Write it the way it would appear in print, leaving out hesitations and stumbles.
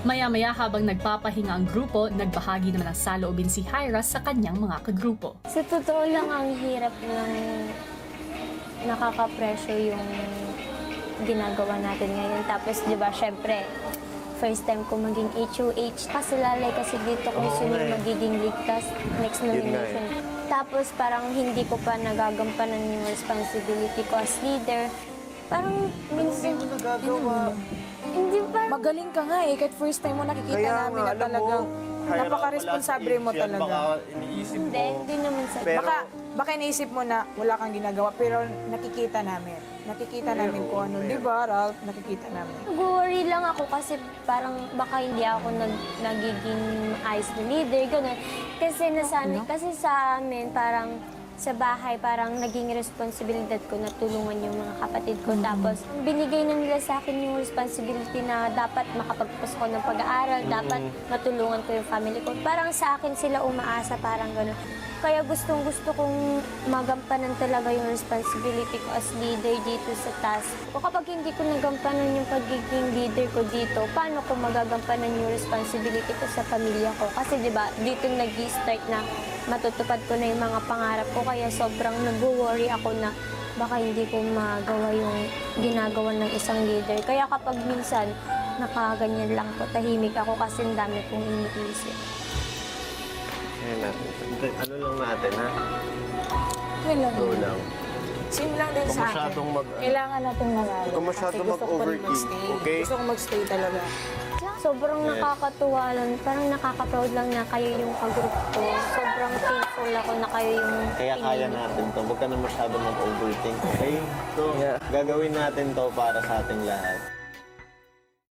Maya-maya habang nagpapahinga ang grupo, nagbahagi naman ng saloobin si Hyra sa kanyang mga kagrupo. Sa totoo lang, ang hirap ng nakaka-pressure yung ginagawa natin ngayon. Tapos, di ba, syempre, first time ko maging HOH. Kasi lalay kasi dito kung sino yung magiging ligtas next nomination. Tapos, parang hindi ko pa nagagampanan yung responsibility ko as leader. Parang minsan... Hindi mo nagagawa. Hindi pa. Magaling ka nga eh, kahit first time mo nakikita Kaya namin nga, na alam talagang mo, napaka-responsable mo talaga. Baka iniisip mo. Hindi naman sa... Pero, Baka iniisip mo na wala kang ginagawa, pero nakikita namin. Nakikita namin kung ano, di ba, Ralph? Nakikita namin. Nag-worry lang ako kasi parang baka hindi ako nagiging ayos na leader, gano'n. Kasi nasanay, kasi sa amin parang sa bahay parang naging responsibilidad ko na tulungan yung mga kapatid ko. Tapos binigay na nila sa akin yung responsibility na dapat makapagpasok ko ng pag-aaral, dapat matulungan ko yung family ko. Parang sa akin sila umaasa, parang gano'n. Kaya gustong-gusto kong magampanan talaga yung responsibility ko as leader dito sa task. O kapag hindi ko nagampanan yung pagiging leader ko dito, paano ko magagampanan yung responsibility ko sa pamilya ko? Kasi di ba dito nag-start na matutupad ko na yung mga pangarap ko. Kaya sobrang nag-worry ako na baka hindi ko magawa yung ginagawa ng isang leader. Kaya kapag minsan nakaganyan lang po, tahimik ako kasi ang dami kong iniisip. Ayan natin. Ano lang natin, ha? Yun lang. Go lang. Same lang din Kung sa akin. masyadong Kailangan natin manalo. Kung masyadong Kasi gusto ko pa rin mag-overthink, magstay. okay? Gusto kong magstay talaga. Sobrang nakakatuwa lang, parang nakaka-proud lang na kayo yung kagroup ko. Sobrang thankful ako na kayo yung Kaya kaya pinili. natin to. Huwag ka na masyadong mag-overthink, okay? So, gagawin natin to para sa ating lahat.